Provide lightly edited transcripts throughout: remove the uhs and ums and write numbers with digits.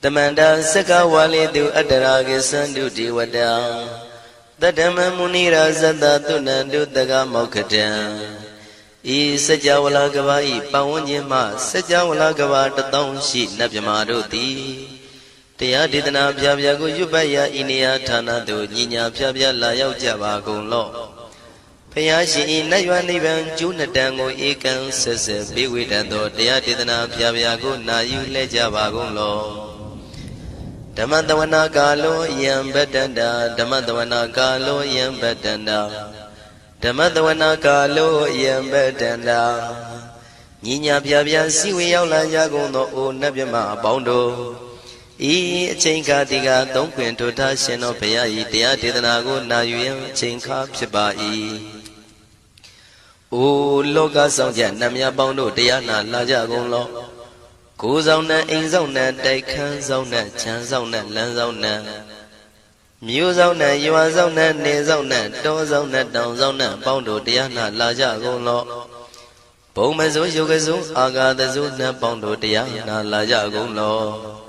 Tamanda Saka Wali do Adaragi Sandu Diwada Tadama Munira Zada Tunandu Daga Mokatan E Sajawala Gavai Pawanyama Sajawala Gava Tatong Shi Nabyamaroti Tia Didana Pyago Yubaya Inia Tana do Nina Pya Layao Java Golo Payashi Nayanivan Junatango Ekan Sese Biwidando Tia Didana Pyago Nayu Lejava Golo Damandawana Galo Yam Betanda Damandawana Galo Yam Betanda Damandawana Galo Yam Betanda Nina Pya Siwi Yaula Yagono O Nabyama Bondo E Chinka Diga Don't Quint to Tashin of Paya Tia Didanago Nayu Chinka Pibai O Loga Sonja Namia Bondo Diana Laja Golo Kuzona Inzona Daikan Zona Chanzona Lanzona Muzona Yuazona Nezona Dozona Downzona Bondo Diana Laja Golo Pomazo Yogazo Aga the Zuna Bondo Diana Laja Golo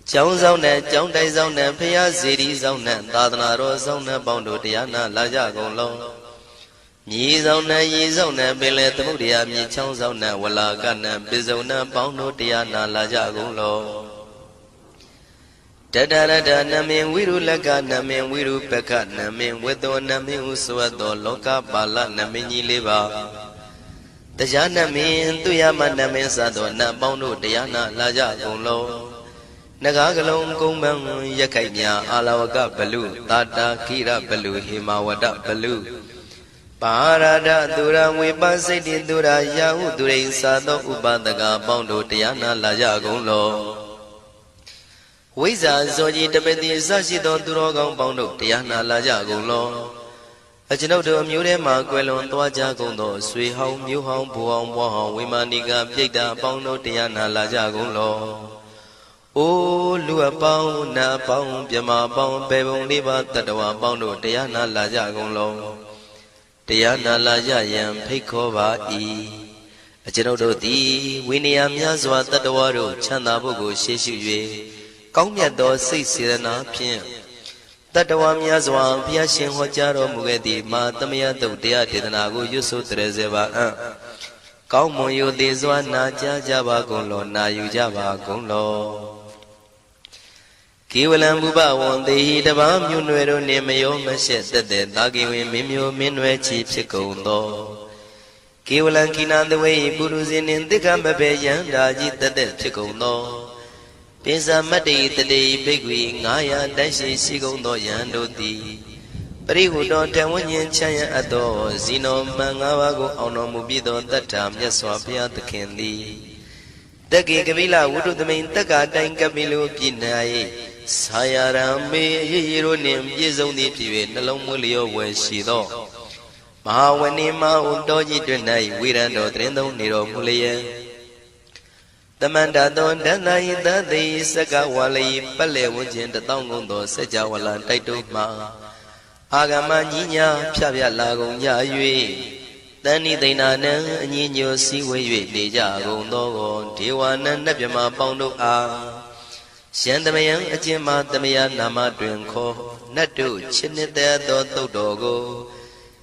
Chongzona Chongdaizona Pia Ziri Zona Dadana Rosona Bondo Diana Laja Golo Yizona Yizona Billet Mudia Mi Chongzona Walagana Bizona Bondo Diana Laja Golo Dadada Namin Wiru Laga Namin Wiru Peka Namin Wedo Namin Uswado Loka Bala Namini Liba Tajana Min Tuyama Namin Sado Na Bondo Diana Laja Golo Nagagalong Kumbang Yakanya Alawaka Balu Tata Kira Balu Himawada Balu Parada Dura Wibasiti Dura Yahu Durain Sado Ubadaga Bondo Diana Laja Golo Wiza Zoji Tabeti Sashido Durogang Bondo Diana Laja Golo Ajinodo Murema Quelon Toaja Gondo Sui Hong Mu Hong Buong Wahong Wimaniga Pita Bondo Diana Laja Golo O Lua Pong Na Pong Pyama Pong Pebong Liba Tatawa Bondo Diana Laja Golo Diana Laja Yam Pekova E Ajinodo Di Winiam Yazwa Tatawaro Chana Bogo Sheshu Kongyato Sisirana Pien Tatawam Yazwa Piashin Hojaro Mugedi Ma Tamia Dodia Didanago Yusu Trezeva Kaumoyo Dezwa Naja Java Golo Na Yujava Golo Kiwalam Buba won the heat of Amunero Nemayo Mashet the Dagi Mimio Minwe Chief Chicondo Kiwalan Kina the way Buruzin in the Gambabe Yandaji the Chicondo Pisa Mati the day Big Wing Aya Dashi Sigondo Yandoti Perihu don't tell one yen Chaya Ado Zino Mangawago Ono Mubido that time Yaswapia the Candy Dagi Gavila would do the main Taka Dankabilu Pinai Sayarame Yironim Yizoni Pive Nalomulio when she do Mahawanima Undoji Dunai Wirando Trendo Niro Mulia The Mandadon Danai the day Sakawali Pale Wujin the Tongundo Sajawala Taito Ma Agama Nina Pia Lago Yayui Dani Dinana Nino Siwe Deja Gondo Tiwana Nabima Bondo A Shandamayan Ajima Damaya Nama Drinko Natu Chinita do Dogo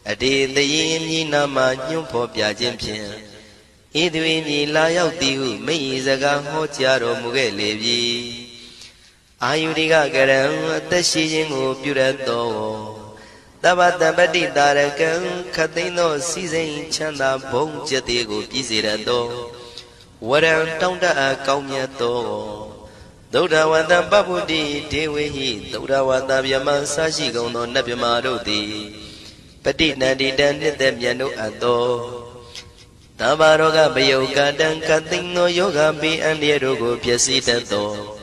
Adi the Yin Nama Nyumpo Piajimpian Idwini Layao Tiu Meizaga Hotiaro Mugelevi Ayudiga Garam Tashijingu Purato Tabata Badi Darakan Katino Season Chanda Bong Jatigo Pizirado Waran Tonda Kaumiato Doda Wanda Babudi Dewi Doda Wanda Yama Sashi Gono Nabimarodi Petit Nadi Dandit Yano Ado Tabaroga Bayoga Dan Katino Yoga Bi and Yerogo Piasitato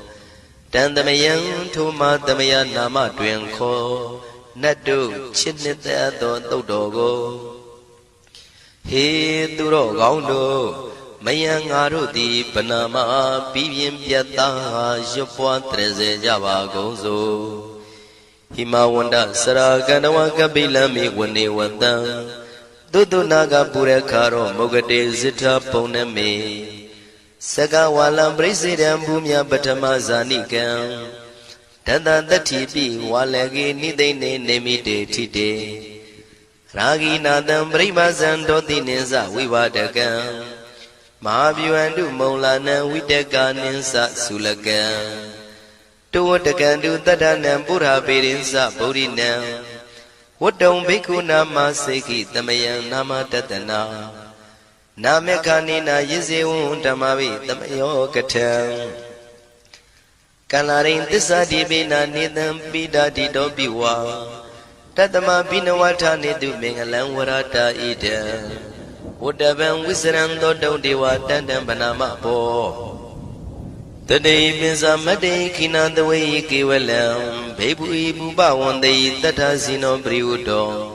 Dandamayan Tuma Damaya Nama Dwenko Nadu Chinita Dodogo He Duro Gaundo Mayang Arudi Panama Pivian Piata Jopua Treze Java Gozo Himawanda Saraganawa Kabilami Wani Wanda Dudu Naga Purekaro Mogade Zita Poneme Saka walam presidam bumya batama zanikam Tata tatipi walagi nidene nemite tite Ragi nadam brahmazan doti ninsa vivadakam Mahavyuandu maulana vidaka ninsa sulakam Tuwatakandu tadanam pura pirinsa bodhinam Wadong bhikkhu nama seki tamayam nama tatana Namekanina yizewun tamavi tamayo katam Kalarin tisa dibina nidam pidadi dobiwa Tatama binawata nidu mengalam warata ida Udavam wisram dodong dewa tandam banama po Tadei pinsa madei kinandawai kiwalam Bebu ibu bawandai tata sino priudo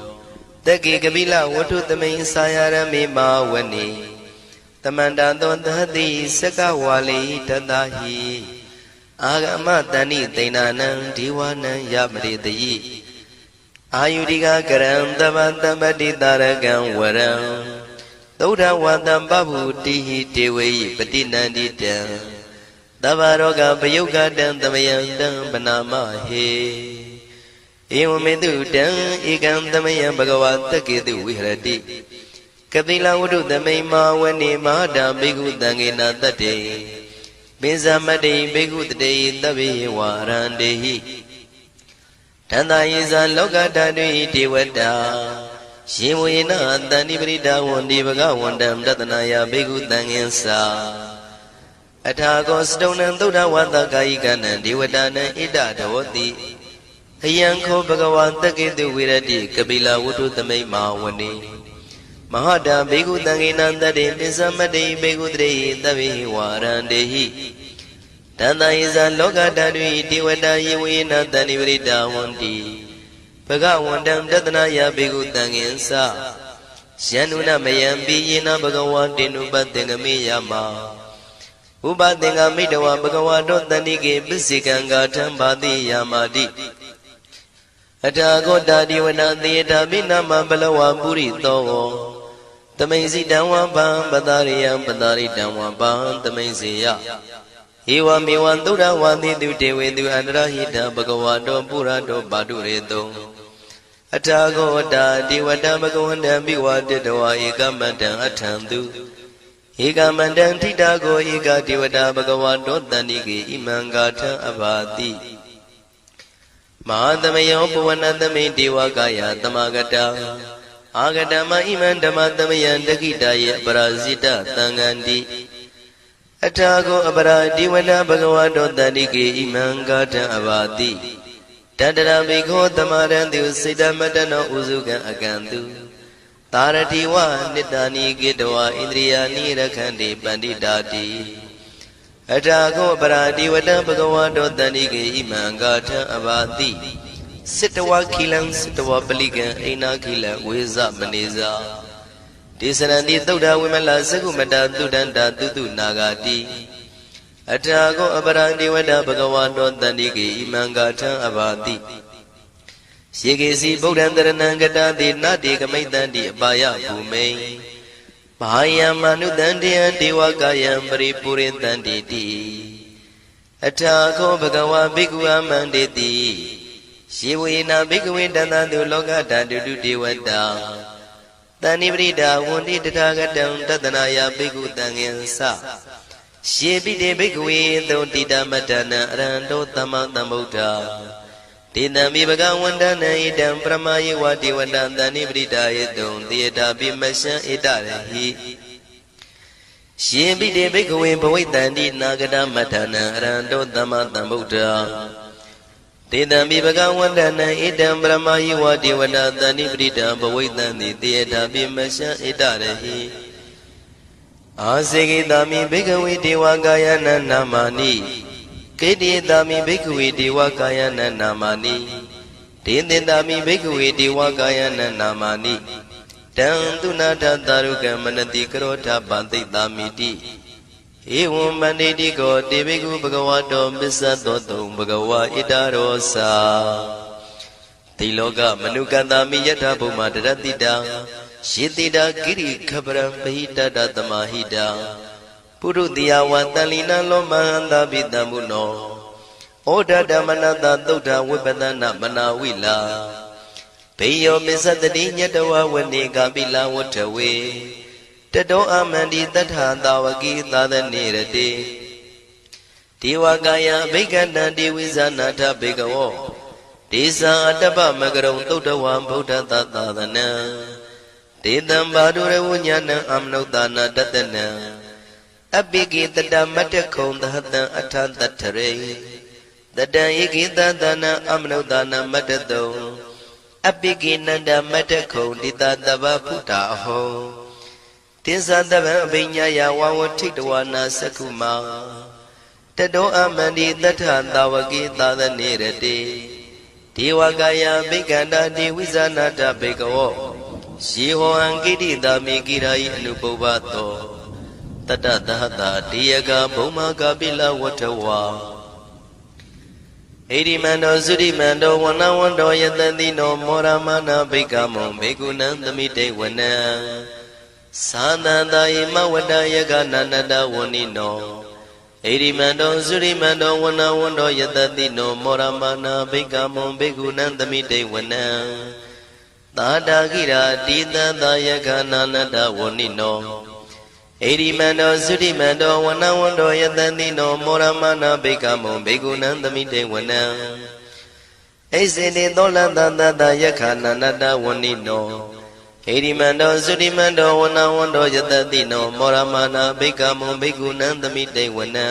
Taki kabila watu tamay sayarami mawani Tamanda don tahati saka wali tatahi Agama tani tainanang diwanang yamritayi Ayudika karam tabantabadi taragang waram Tauda watam babu tihi tewayi patinandita Tabaroga payoga dan tamayang dan panama he Ewamedu dan ikam tamayang bhagavata ketu vihrati Kapila wudu tamay mawani mahada bhikkhu tangena tate Binsamade bhikkhu tate tabi warandehi Tanda yisa loka tadui devata Shivuyena tani prita wandi bhagavandam tatanaya bhikkhu tangensa Athago stonam tuda vata kayikanam devatanam ida dhavati Ayanko bhagavata ketu virati kapila wudu tamay mawani Mahada bhikkhu tangena tate pinsamade bhikkhu tate tabi warandehi Tanda yisa loka tadui devata yivuyena tani prita wandi Bhagavandam tatanaya bhikkhu tangensa Syanuna mayampi yena bhagavatinu patengami yama Upatenga midawa bhagavato tanike pisikanga thambati yamati Athago dadiwana theta binama balawa puri togo Tamaisi damwa bam padariyam padaritamwa bam tamaisiya Ewa mewan dura wandi tu dewe tu andrahita bhagavato purato padureto Athago dadiwata bhagavanda biwaditawa ekamatan athantu Ekamandang titago eka devata bhagavato tanike imangatha abhati Mahadamayo puvanatame devakaya tamagata Agatama iman dhamatamayan dakitaya parasita tangandi Athago abara devata bhagavato tanike imangatha abhati Tadara bhikho tamarantu siddhamatana usukan akantu Taratiwa nitani gidwa indriyani rakhandi panditati Athago paradivata bhagavato tanike imangatha abhati Sittawa khilam sittawa palikan aina khila weza maneza Tisarandi thuddha vimala sakumata thuddhanta tutu nagati Athago aparadivata bhagavato tanike imangatha abhati Shikesi Bodhandaranangata Nati Kamaitanti Abaya Bhume Bahaya Manudantiya Devakayam Paripuritanti Athago Bhagava Bhikkhu Amanditi Shivuyena Bhikkhu Dantantu Lokatantu Devata Tani Prita Wundi Tathagatam Tatanaya Bhikkhu Tangensa Shibhide Bhikkhu Dhontita Matana Arhanto Tamatambuddha Tidami bhagavandana idam pramayi vati vandantani pritayedum tiyata bimasya itarehi Shibhide bhikkhuve bhavaitanti nagata matana aranto tamatambuddha Tidami bhagavandana idam pramayi vati vandantani prita bhavaitanti tiyata bimasya itarehi Asekitami bhikkhuve devakayana namani Keditami bhikkhuve devakayana namani Tindindami bhikkhuve devakayana namani Tantunata taruka manati karota bantitamiti Evam banditi ko devekhu bhagavato bissadoto bhagava itarosa Tiloka manukatami yatha bhuma daratita Shitita giri khabram pahita tamahita ပုရုတိယဝတန်လီနလောမဟန္တာပိတံမုနောဩဒဓမ္မနတသုဒ္ဓဝိပဒနာမနာဝိလာဘေယောမစ္စတတိညတဝဝနေကပိလဝတ္ထဝေတတောအမန္တိတထသာဝကိသာသနေရတိဒေဝကာယအဘိက္ခတံဒေဝိဇာနာထဘေကဝောဒေဇာအတ္တပမကရုံသုဒ္ဓဝံဗုဒ္ဓသာသနံဒေတံဘာဒုရဝညာဏံအမနုဿာနာတတနံအပိကိတတမတ္တခုံသဟတံအထတထရေတတံဧကိတသနာအမနုဿာနာမတ္တတုံအပိကိနန္ဒမတ္တခုံတိတတဗ္ဗဖုတာအဟောတင်္ဇာတဗံအဘိညာယဝဝထိတဝနာသက္ခုမာတတောအမန္တိတထသာဝကိသာသနေရတိဒေဝကာယဘိက္ခန္တာဒေဝိဇာနာတဘေကဝောယေဟောအံကိတိတာမေကိရာယအနုပုဗ္ဗတောတတသဟတာတေယကဘုံမာကပိလဝတ္ထဝါဣရိမန္တောသုရိမန္တောဝနဝန္တောယတတိနောမောရမနာဘိက္ခမောဘေကုဏံသမိတေဝနံသာသန္တာယမဝတ္တယကနာနတဝဏိနောဣရိမန္တောသုရိမန္တောဝနဝန္တောယတတိနောမောရမနာဘိက္ခမောဘေကုဏံသမိတေဝနံသာတာကိရာတိတံသာယကနာနတဝဏိနောဣရိမန္တောသုရိမန္တောဝနဝန္တောယတတိနောမောရမနာဘိက္ခမောဘေကုဏံသမိတေဝနံဣစေတိသောလတတတယခာနာနတဝဏိနောဣရိမန္တောသုရိမန္တောဝနဝန္တောယတတိနောမောရမနာဘိက္ခမောဘေကုဏံသမိတေဝနံ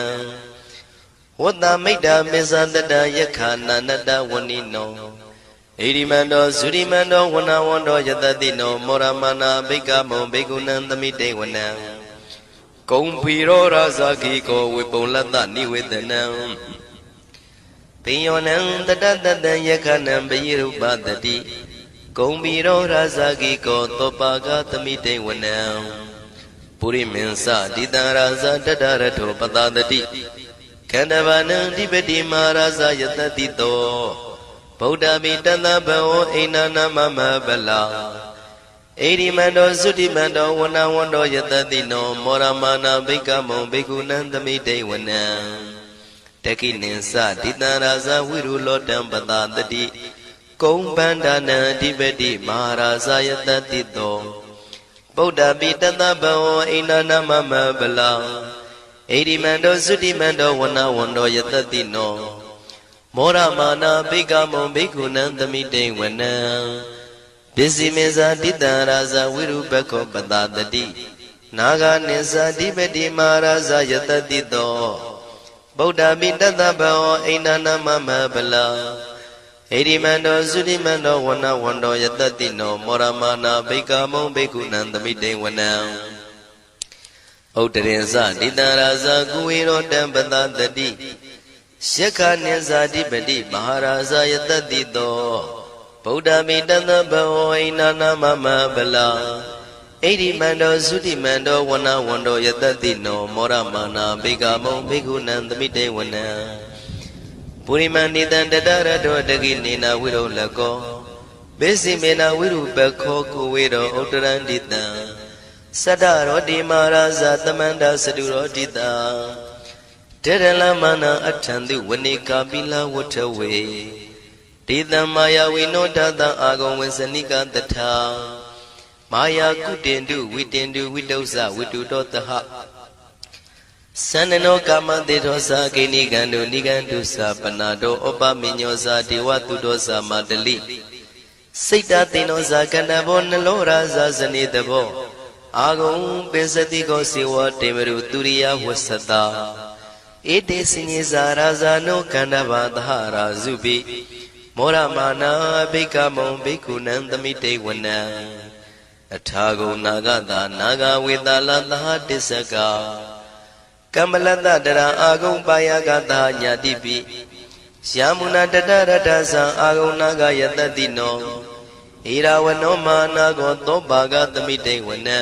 ဝတ္တမိတ္တာမေဇတတယခာနာနတဝဏိနောဣရိမန္တောသုရိမန္တောဝနဝန္တောယတတိနောမောရမနာဘိက္ခမောဘေကုဏံသမိတေဝနံကုံဖီရောရာဇာခိကောဝေပုံလတ္တနိဝေဒနံပိယောနံတတတတံယခနံပယိရုပတတိကုံဖီရောရာဇာခိကောသောပါကသမိတေဝနံပုရိမင်းစတိတံရာဇာတတရထောပတတတိခန္ဓဗာနံဓိပတိမာရာဇာယတတိတောဗုဒ္ဓမိတသဗ္ဗဝအိနာနာမမဗလာဣရိမန္တောသုတိမန္တောဝနဝန္တောယတတိနောမောရမနာဘိက္ခမောဘေကုဏံသမိတေဝနံတကိနိသတိတံရာဇဝိရုလောတံပတတတိကုံပန္ဒနာအဓိပတိမဟာရာဇယတတိတောဗုဒ္ဓပိတသဗ္ဗဝအိနာနာမမဗလာဣရိမန္တောသုတိမန္တောဝနဝန္တောယတတိနောမောရမနာဘိက္ခမောဘေကုဏံသမိတေဝနံပစ္စည်းမေဇာတိတံရာဇဝိရုပခောပတတတိနာဂနိသဓိပတိမဟာရာဇယတတိတောဗုဒ္ဓပိတသဗ္ဗဝအိနာနာမမဗလာဣရိမန္တောသုတိမန္တောဝနဝန္တောယတတိနောမောရမနာဘိက္ခမောဘေကုဏံသမိတေဝနံဥတ္တရင်စတိတံရာဇကုဝေရောတံပတတတိယက္ခနိသဓိပတိမဟာရာဇယတတိတောဗုဒ္ဓမိတသဗ္ဗဝအိနာနာမမဗလာဣရိမန္တောသုတိမန္တောဝနဝန္တောယတတိနောမောရမနာဘိက္ခမောဘေကုဏံသမိတေဝနံပုရိမန္တိတံတတရတောတကိနေနာဝိရုလကောဘေစီမေနာဝိရုပခောကုဝေရောဥတ္တရန္တိတံသတ္တရောတိမာရာဇသမန္တသတုရောတိတာတေရလမနာအထံတုဝနေကာပိလဝတ္ထဝေတေတံမာယာဝိနောတတံအာဂုံဝေစနိကတထာမာယာကုတင်တုဝိတင်တုဝိတုဇဝိတုတောတဟသန္နနောကာမတေသောသာကိနိကံတုနိကံတုသာပနာတောဩပမိညောသာဒေဝတုတောသာမတလိစိတ်တသေနောသာကန္တဘောနလောရာဇာဇနေတဘောအာဂုံပိစတိကောစေဝတေမရုတုရိယဝဆတာဧတေစညေဇာရာဇာနောကန္တဘာသဟရာဇုပိမောရမနာဘိက္ခမောဘိက္ခုနံသမိတေဝနံအထာဂုံနာဂတာနာဂဝေတာလသဟတစ္စကကမ္မလတတရာအာဂုံပါယကတာညာတိပိယာမုနာတတရတသံအာဂုံနာဂယတတိနောဣရာဝနောမာနာကောသောပါကသမိတေဝနံ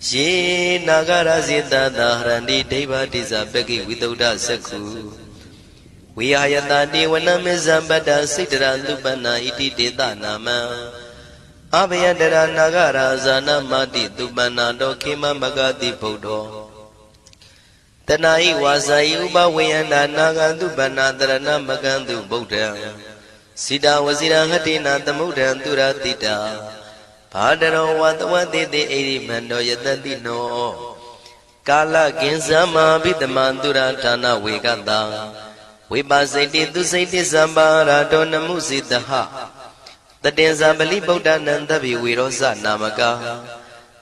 ယေနာဂရဇိတတာဟရန္တိဒိဗ္ဗတိဇပကိဝိသုဒ္ဓသက္ခုဝိဟာယတတေဝနမေဇံပတ္တစိတရာလူပနာဣတိတေတနာမံအဘယတရာနာဂရာဇာနမတိသူပနာတောခေမမဂတိဗုဒ္ဓော တဏှာဤဝါစာဤဥပဝေယန္တာနာဂံသူဗန္နာတရဏမကံသူဗုဒ္ဓံစိတာဝစီရဟတိနာသမုဒ္ဒံသူရတိတာဘာတရောဝတဝတိတိဣရိမန္တောယတတိနောကာလကင်္စမဘိတမံသူရဌာနဝေကတံဝိပါစိတိသူစိတိသမ္ပါရာတောနမှုစိတဟတတင်္ဇာပလိဗုဒ္ဓနံသဗ္ဗေဝေရောဇနာမကာ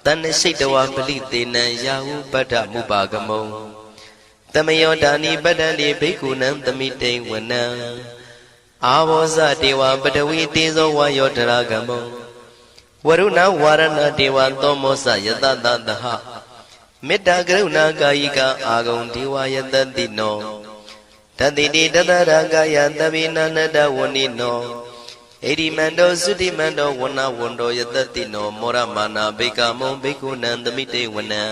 တဏ္ဏရှိတဝါပလိတေနံယာဟုပတ္ထမုပါကမုံတမယောဒါနိပတ္တတိဘိက္ခုနံသမိတိဝနံအာဘောဇတေဝပတဝီတေဇောဝါယောတရာကမုံဝရုဏဝါရဏတေဝသောမောဇယတတသဟမေတ္တာကရုဏာကာယိကအာဂုံဒေဝယတတိနောတတိတိတတရာကာယသဗ္ဗေနန္တဝဏိနောဣရိမန္တောသုတိမန္တောဝဏဝန္တောယတတိနောမောရမာနာဘေကမုံဘေကုဏံသမိတေဝနံ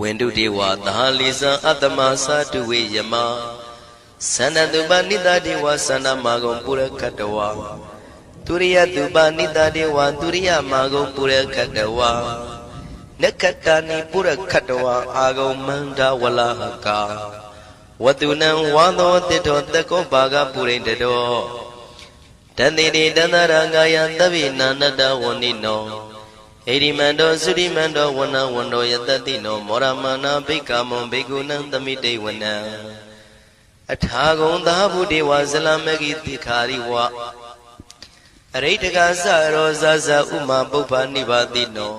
ဝန္တုတေဝသဟလိဇံအတ္တမသာတုဝေယမသန္တတုပနိတတေဝသန္တမာဂုံပုရခတဝါទុរិយតុបនិតាទេវទុរិយមាဂုံပုရခတဝါနက္ခတနိပုရခတဝါအာဂုံမန္တဝလဟကာဝတုနံဝါသောတိတောတကောဘာဂပုရိတတောတန္တိတိတန္တရငါယသဗ္ဗေနာနတဝဏိနောဣရိမန္တောသုရိမန္တောဝဏဝန္တောယတတိနောမောရမနာဘိက္ခမုံဘိက္ခုနံသမိတေဝနံအထာဂုံသာဗုဒေဝဇလမဂိတိခာရိဝအရိတကသရောဇဇဥမာပုပ္ပနိဗ္ဗာတိနော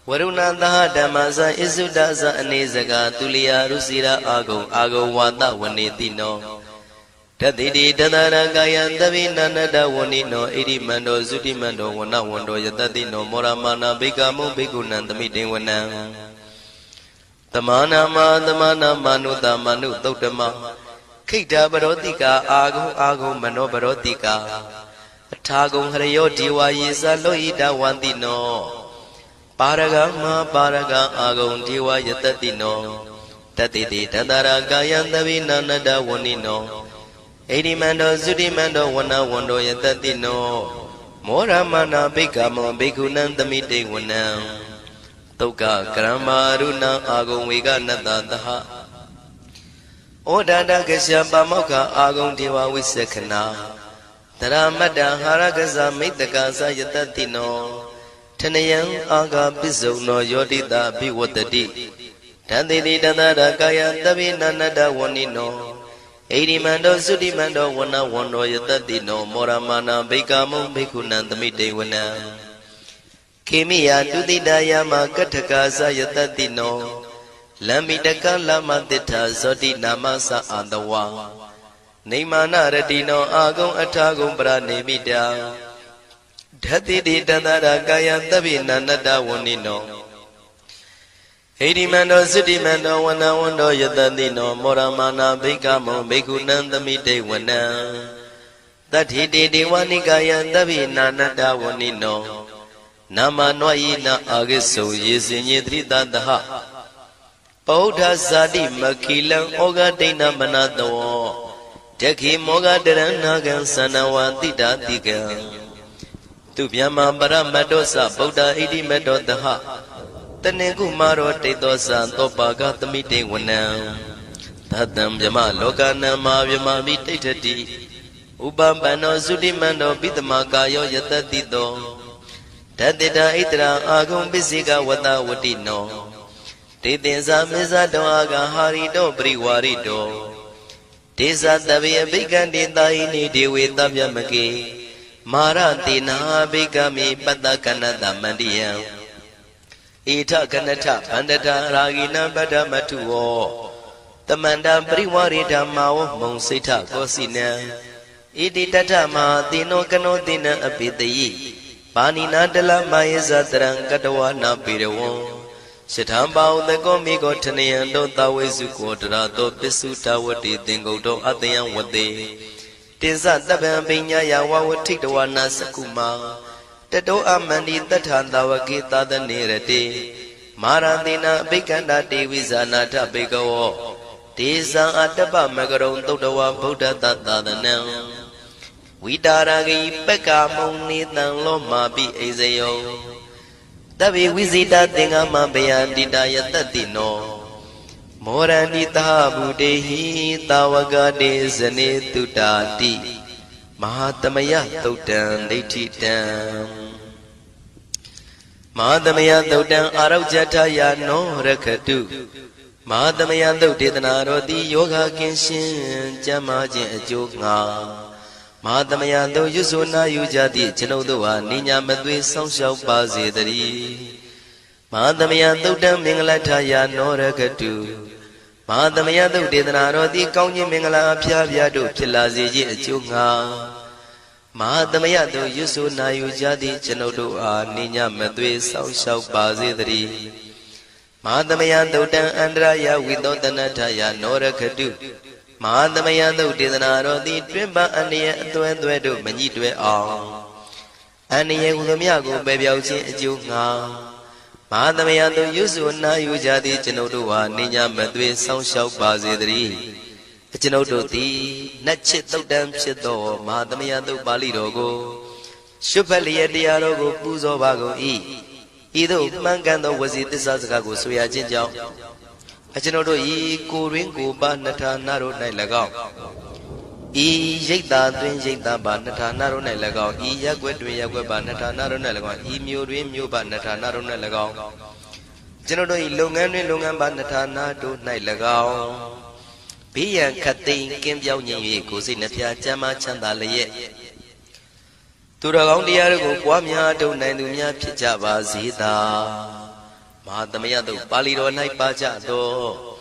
ဝရုဏသဟဓမ္မဇဣစုဒဇအနေစကတုလျာရုစီရာအာဂုံဝါဒဝနေတိနောတတိတိတတရကာယသဗ္ဗေနန္တဝဏိနောဣရိမန္တောသုတိမန္တောဝဏဝန္တောယတတိနောမောရမာနာဘိကမုံဘိကုဏံသမိတေဝနံတမနာမနုတမနုသုတ်တမခိတ္တပရောတိကာအာဂုံမနောပရောတိကာအထာဂုံဟရယောဒီဝါယေဇလောဣတဝန္တိနောပါရဂမပါရဂအာဂုံဒီဝါယတတိနောတတိတိတတရာကာယသဗ္ဗေနန္တဝဏိနောဣရိမန္တောသုတိမန္တောဝဏဝန္တောယတတိနောမောရမနာဘိက္ခမောဘိက္ခုနံသမိတေဝနံသုက္ကကရမရုဏအာဂုံဝေကနတသဟဩဒါတကရှပမောက္ခအာဂုံဒေဝဝိသခနာတရမတ္တဟာရကဇမိတ္တကာသယတတိနောထနယံအာဂပစ္စုံနောယောတိတာဘိဝတ္တိတန္တိတိတန္တရာကာယသဗ္ဗေနန္တဝဏိနောဣရိမန္တောသုတိမန္တောဝဏဝန္တောယတတိနောမောရမာနာဘိကမုံဘိက္ခုနံသမိတေဝနံခေမိယတုတိတယမကထကာသယတတိနောလမ္မိတကလမတိထာဇောတိနာမသအာတဝါနေမာနရတိနောအာဂုံအထာဂုံပရနေမိတာဓတိတိတန္တရာကာယသဗ္ဗေနန္တဝဏိနောဣရိမန္တောသုတိမန္တောဝဏဝန္တောယတတိနောမောရမာနာဘိက္ခမုံဘိက္ခုနံသမိတေဝနံတတိတိဒေဝနိကာယသဗ္ဗေနန္တဝဏိနောနာမနွာယိနအာဂိစုံယေစင်ညေတိတတဟပောဓဇာတိမခိလံဩဃဒိဏမနတောတခိမောဃတရဏကံသနဝတိတာတိကံသူဗျမပရမတ္တောသဗုဒ္ဓဣတိမတ္တောတဟတနေကုမာရောတိတောသသောပါကသမိတေဝနံသတံဗျမလောကနံမာဗျမမိတိဋ္ဌတိဥပပန္နောသုတိမန္တောပိတမကာယောယတတိတောတတိတာဣတရာအာဂုံပစ္စေကဝတဝတိနောတေတင်္ဇာမေဇတောအာဂဟာရိတောပရိဝါရိတောဒေဇတဗေအဘိက္ခံတေတာဟိနိဒေဝေတဗျမကေမာရတေနာဘိက္ခမေပတ္တကနတမန္တိယံဧထကနထဗန္တတာရာဂိနံပတ္တမထုဝောတမန္တပရိဝါရိဓမ္မာဝမုံစိဋ္ဌကောစီနံဣတိတထမဟာတိနောကနောတိနံအပိတယိပါဏိနာတလမယေဇတရံကတဝနာပေရဝံရှထံပါဥတကောမိကောထနယံတောသဝေစုကောတရာတောပစ္စုတဝတိသင်္ကုတ်တောအတယံဝတေတင်္စတပံပိညာယဝဝထိတဝနာစကုမာတတောအမန္တိတထံတဝကေသာသနေရတေမာရတိနာအဘိက္ခန္တာတေဝိဇာနာထဘေကဝောဒေဇံအတ္တပမကရုံသုတ္တဝဗုဒ္ဓတသာသနံဝိတာရဂိပက္ခမုံနေတံလောမာပိအိဇယောတဗေဝိဇိတာသင်္ဃမဘယန္တိတာယတတိနော မောရန္တိသဗုတေဟိသာဝကတေဇနေတုတာတိမဟာသမယသုတ်တံဒိဋ္ဌိတံမဟာသမယသုတ်တံအာရောဇထယာနောရခတုမဟာသမယသုတ်ဒေသနာတော်သည်ယောဂကင်းရှင်းကျမ်းမာခြင်းအကျိုးငှာမဟာသမယသုတ်ရွတ်ဆိုနာယူကြသည့်ကျွန်ုပ်တို့ဟာနိညာမသွေဆောင်းလျှောက်ပါစေတည်းမဟာသမယသုတ်တံမင်္ဂလထယာနောရခတုမဟာသမယသုတ်ဒေသနာတော်သည်ကောင်းခြင်းမင်္ဂလာအဖျားဖျားတို့ဖြစ်လာစေခြင်းအကျိုးငှာမဟာသမယသုတ်ရွတ်ဆိုနာယူကြသည့်ကျွန်ုပ်တို့အားနိညာမသွေဆောင်းလျှောက်ပါစေတည်းမဟာသမယသုတ်တံအန္တရာယဝိသောတနထယာနောရခတုမဟာသမယသုတ်ဒေသနာတော်သည်တွင်ပန်းအန္တရာယ်အသွဲသွဲတို့မညှိတွဲအောင်အန္တရာယ်ဟူသည်များကိုပယ်ပြောက်ခြင်းအကျိုးငှာမဟာသမယသုတ်ရွတ်ဆိုနာယူကြသည့်ကျွန်ုပ်တို့ဟာနိညာမသွေဆောင်းလျှောက်ပါစေတည်းကျွန်ုပ်တို့သည်နတ်ချစ်သုတ်တံဖြစ်သောမဟာသမယသုတ်ပါဠိတော်ကိုရှုဖတ်လျက်တရားတော်ကိုပူဇော်ပါကုန်၏ဤသို့မှန်ကန်သောဝစီသစ္စာစကားကိုဆိုရခြင်းကြောင့်ကျွန်ုပ်တို့ဤကိုရင်းကိုပါနှထာနာတို့၌၎င်းဤရိတ်တာတွင်ရိတ်တာပါနှထာနာတို့၌၎င်းဤရက်ွက်တွင်ရက်ွက်ပါနှထာနာတို့၌၎င်းဤမျိုးတွင်မျိုးပါနှထာနာတို့၌၎င်းကျွန်ုပ်တို့ဤလုပ်ငန်းတွင်လုပ်ငန်းပါနှထာနာတို့၌၎င်းဘေးရန်ခတ်သိမ်းကင်းပြောင်းခြင်း၍ကိုယ်စိတ်နှဖျားချမ်းသာချမ်းသာလျက်သူတော်ကောင်းတရားတို့ကိုပွားများထုတ်နိုင်သူများဖြစ်ကြပါစေသာမဟာသမယသုတ်ပါဠိတော်၌ပါကြသော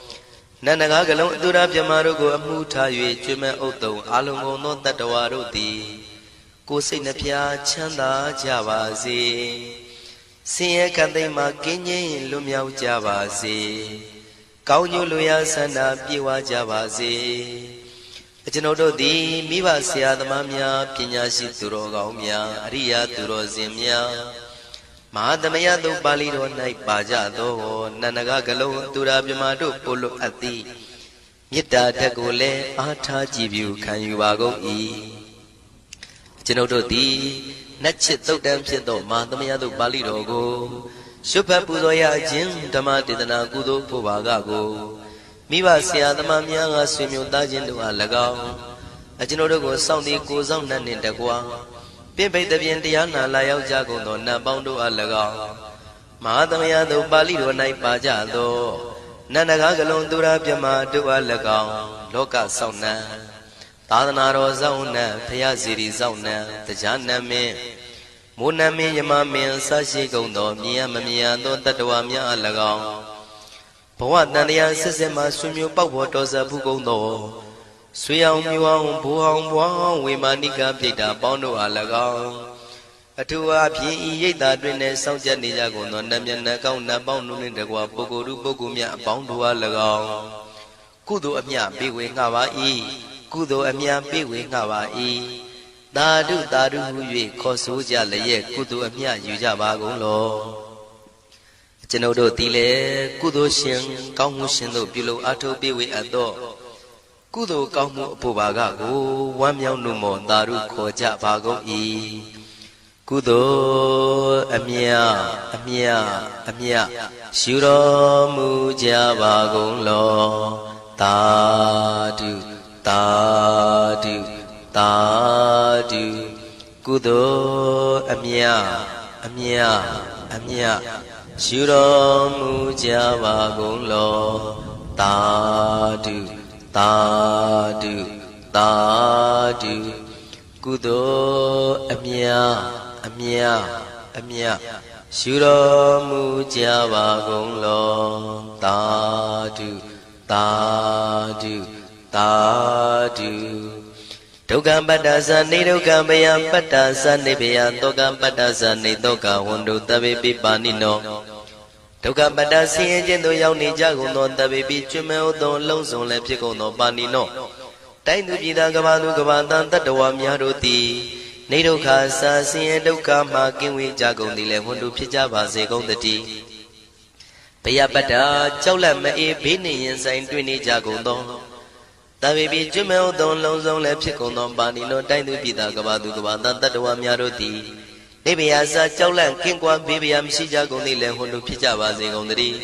နန္ဒကားကလုံးအတုရပြမတို့ကိုအမှုထား၍ကျွမ်းမဲ့ဥတုံအာလုံကုန်သောတတ္တဝါတို့သည်ကိုယ်စိတ်နှဖျားချမ်းသာကြပါစေဆင်းရဲခတ်သိမ်းမှကင်းငြိမ်းလွတ်မြောက်ကြပါစေကောင်းကျိုးလိုရာဆန္ဒပြေဝကြပါစေကျွန်ုပ်တို့သည်မိဘဆရာသမားများပညာရှိသူတော်ကောင်းများအရိယာသူတော်စင်များမဟာသမယသုတ်ပါဠိတော်၌ပါကြသောနန္ဒကကလုံးသူရာပြမတို့ပို့လို့အပ်သည်မေတ္တာဓာတ်ကိုလည်းအားထားကြည်ပြုခံယူပါကုန်၏ကျွန်ုပ်တို့သည်နတ်ချစ်သုတ်တံဖြစ်သောမဟာသမယသုတ်ပါဠိတော်ကိုရှုဖတ်ပူဇော်ရခြင်းဓမ္မဒေသနာကုသိုလ်ဖို့ပါကကိုမိဘဆရာသမားများကဆွေမျိုးသားချင်းတို့အား၎င်းကျွန်ုပ်တို့ကိုစောင့်တည်ကိုစောင့်နှံ့နှင့်တကွာပင်ပိတ်တပြင်တရားနာလာရောက်ကြကုန်သောနတ်ပေါင်းတို့အား၎င်းမဟာသမယသုတ်ပါဠိတော်၌ပါကြသောနန္ဒကားကလုံးသူရာပြမတို့အား၎င်းလောကစောင့်နှံသာသနာတော်စောင့်နှံဖရာစီရီစောင့်နှံတရားနမင်းမိုးနမင်းယမမင်းဆရှိကုန်သောမြင်ရမမြင်ရသောတတ္တဝါများအား၎င်းဘဝတန်တရားဆက်ဆက်မှဆွေမျိုးပေါက်ပေါ်တော်စပ်ဖူးကုန်သောဆွေအောင်မျိုးအောင်ဘိုးအောင်ဘွားအောင်ဝေမာနိကပြိတ္တာပေါင်းတို့အား၎င်းအထူးအားဖြင့်ဤရိတ်တာတွင်နဲ့စောင့်ကြနေကြကုန်သောနတ်မြတ်နတ်ကောင်းနတ်ပေါင်းတို့နှင့်တကွာပုဂ္ဂိုလ်တို့ပုဂ္ဂိုလ်များအပေါင်းတို့အား၎င်းကုသိုလ်အမြပေးဝေငှပါ၏ကုသိုလ်အမြပေးဝေငှပါ၏သာဓုသာဓုဟု၍ခေါ်ဆိုကြလျက်ကုသိုလ်အမြယူကြပါကုန်လောကျွန်ုပ်တို့သည်လည်းကုသိုလ်ရှင်ကောင်းမှုရှင်တို့ပြုလုပ်အားထုတ်ပေးဝေအပ်သောကုသိုလ်ကောင်းမှုအဖို့ပါကကိုဝမ်းမြောက်နှုတ်မောသာဓုခေါ်ကြပါကုန်၏ကုသိုလ်အမြအမြအမြရှုတော်မူကြပါကုန်လောသာဓုသာဓုသာဓုကုသိုလ်အမြအမြအမြရှုတော်မူကြပါကုန်လောသာဓုသာဓုသာဓုကုသိုလ်အမြအမြအမြရှုတော်မူကြပါကုန်လောသာဓုသာဓုသာဓုဒုက္ခပတ္တသနေဒုက္ခမယပတ္တသနေဘယသောကပတ္တသနေသောကဝန္တုတဗေပိပါဏိနောဒုက္ခပတ္တဆင်းရဲခြင်းသို့ရောက်နေကြကုန်သောတဗေပိကျွမ်းမဲ့သောလုံးစုံလည်းဖြစ်ကုန်သောပါဏိနောတိုင်းသူပြည်သားကဘာသူကဘာတန်တတ္တဝါများတို့သည်နေဒုက္ခစာဆင်းရဲဒုက္ခမှကင်းဝေးကြကုန်သည်လည်းဝန္တုဖြစ်ကြပါစေကုန်တည်းဘယပတ္တကြောက်လန့်မအေးဘေးနှင့်ရင်ဆိုင်တွေ့နေကြကုန်သောတဗေပိကျွမ်းမဲ့သောလုံးစုံလည်းဖြစ်ကုန်သောပါဏိနောတိုင်းသူပြည်သားကဘာသူကဘာတန်တတ္တဝါများတို့သည်နေဘယစာကြောက်လန့်ကင်းကွာဘေးဘယမရှိကြကုန်သည်လည်းဝန္တုဖြစ်ကြပါစေကုန်တည်း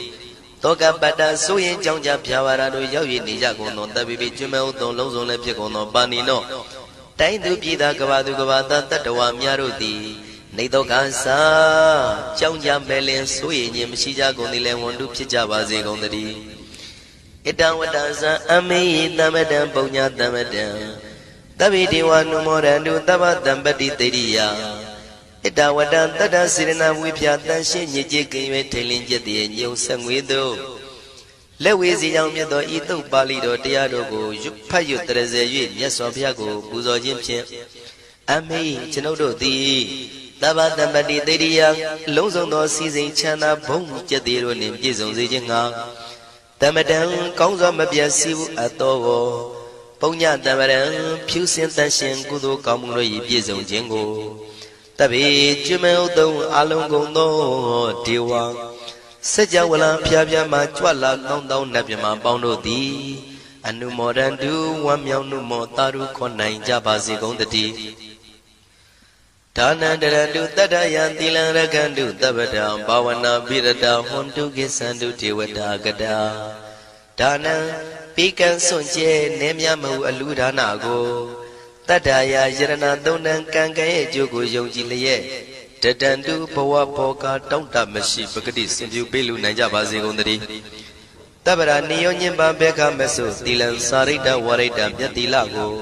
တောကပတ္တဆိုရင်ကြောင့်ကြဖြာပါရာတို့ရောက်ရည်နေကြကုန်သောတပ်ပိပိကျွမ်းမဲ့ဥသောလုံးစုံလည်းဖြစ်ကုန်သောပါဏိနောတိုင်းသူပြည်သားကဘာသူကဘာသားတတ္တဝါများတို့သည်နေတော့ကစားကြောင့်ကြမဲ့လင်ဆိုရင်ခြင်းမရှိကြကုန်သည်လည်းဝန်တုဖြစ်ကြပါစေကုန်သတည်းဣတံဝတ္တဇံအမေယတမတံပုံညာတမတံတဗိဒေဝနုမောရန္တုတဗ္ဗတံပတိတေရိယဣတဝတ္တတတ္တစေရနာဝိဖြာတန်ရှင်းညစ်ကြေးကင်၍ထိန်လင်းကျက်တည်းညုံဆက်ငွေတို့လက်ဝေစီကြောင့်မြတ်သောဤတုတ်ပါဠိတော်တရားတော်ကိုဖတ်ရွတ်တရစေ၍မြတ်စွာဘုရားကိုပူဇော်ခြင်းဖြင့်အမေကျွန်ုပ်တို့သည်တဗ္ဗတံပတိတေရိယလုံးစုံသောစီစဉ်ချမ်းသာဘုံကျက်တည်းတို့နှင့်ပြည့်စုံစေခြင်းငှာတမတံကောင်းစွာမပြတ်စည်းဘူးအပ်သောပုံညတမရံဖြူစင်တန်ရှင်ကုသိုလ်ကောင်းမှုတို့၏ပြည့်စုံခြင်းကိုတပိကျွမေဥတုံအလုံးကုန်သောဒေဝစัจ java လံဖျားဖျားမှကြွလာကောင်းသောနတ်မြမပေါင်းတို့သည်အနုမောဒန္တုဝမ်းမြောက်နှုမောတာရုခွန်နိုင်ကြပါစေကုန်တည်းဒါနန္တရတုတတ္တယံသီလံရကန္တုတပ္ပတံဘာဝနာပိရတဟွန်တုကိသန္တုဒေဝတာကတာဒါနံပိကံစွန့်ကျဲနေမြမဟုအလူဒါနကိုတတ္တယာယရဏသုံးတန်ကံကံရဲ့အကျိုးကိုယုံကြည်လျက်တတန္တုဘဝဘောကတောင့်တမရှိပဂတိစင်ပြုပေးလူနိုင်ကြပါစေကုန်သတည်းတပ္ပရာနိယောညင်ပဘေခမဆုသီလံစာရိတဝရိတမြတ်တိလကို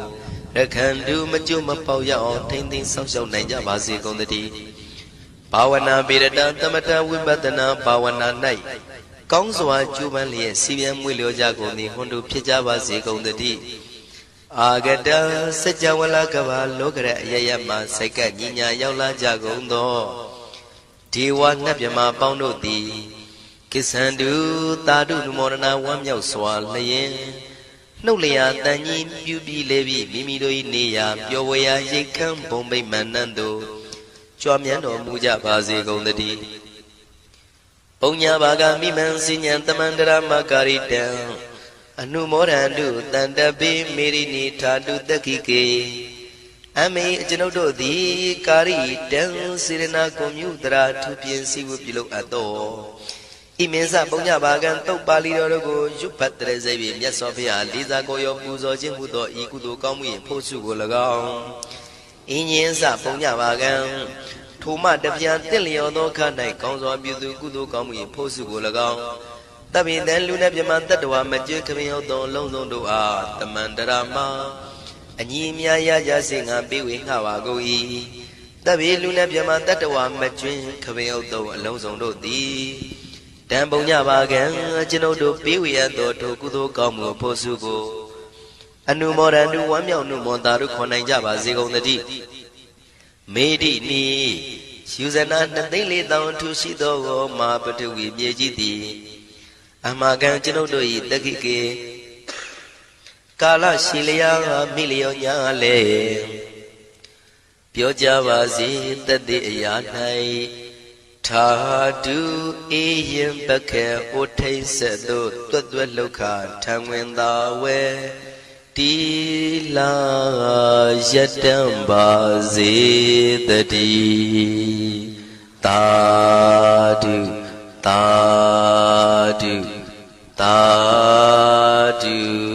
ရခန္တုမကျွမပေါရအောင်ထိမ့်သိမ်းဆောက်ရှောက်နိုင်ကြပါစေကုန်သတည်းဘာဝနာပိရတသမထဝိပဿနာဘာဝနာ၌ကောင်းစွာကျူးပန်းလျက်စီပြန်မွေလျောကြကုန်သည်ဟွန်တို့ဖြစ်ကြပါစေကုန်သတည်းအာဂတစัจ java လကဘာလောကရအယယမစိတ်ကညီညာရောက်လာကြကုန်သောဒေဝနတ်မြမပေါင်းတို့သည်ကိသန္တုသာဓုနုမောဒနာဝမ်းမြောက်စွာလျင်နှုတ်လျာတန်ကြီးပြူပြီးလေပြီးမိမိတို့၏နေရာပျော်ဝေရာရိတ်ခမ်းဘုံမိတ်မန္တန်တို့ကြွားမြန်းတော်မူကြပါစေကုန်သတည်းပုံညာဘာဂမိမံစဉ္ဉံတမန္တရမကာရိတံအနုမောဒန္တုတန္တပိမေရိနိထာတုတက္ခိကေအမေကျွန်ုပ်တို့သည်ကာရိတံစေရနာကွန်မြူတရာထူပြင်းစီဝပြုလုပ်အပ်သောဣမင်းစပုံညာဘာဂံတုတ်ပါဠိတော်တို့ကိုရွတ်ဖတ်တဲ့စေပြီးမြတ်စွာဘုရားလေးစားကိုရောပူဇော်ခြင်းမှုသောဤကုသိုလ်ကောင်းမှု၏ဖို့စုကို၎င်းအင်းရင်စပုံညာဘာဂံထိုမှတပြားတင့်လျော်သောခ၌ကောင်းစွာပြုသူကုသိုလ်ကောင်းမှု၏ဖို့စုကို၎င်းတပိတံလူနဲ့မြမတတ္တဝါမကျွခမင်းဟုတ်သောလုံးစုံတို့အားတမန္တရာမအညီအမြရကြစေငါပေးဝေငှပါကုန်၏တပိလူနဲ့မြမတတ္တဝါမကျွခမင်းဟုတ်သောအလုံးစုံတို့သည်တံပုံညပါကံကျွန်ုပ်တို့ပေးဝေရသောထိုကုသိုလ်ကောင်းမှုဖို့စုကိုအနုမောဒန္တုဝမ်းမြောက်နှုမောတာတို့ခွန်နိုင်ကြပါစေကုန်သတည်းမေတိနိယူဇနာ2,400,000ထူရှိသောမာပတဝီမြေကြီးသည်အမကံကျွန်ုပ်တို့၏တက္ခိကေကာလရှိလျာမိလျောညာလေပြောကြပါစေတတ်တဲ့အရာ၌ထာတုအေယံပခေဩထိတ်ဆက်သို့တွတ်တွတ်လောက်ခထံဝင်သာဝဲတီလာယတံပါစေတည်းသာဓုသာဓုသာဓု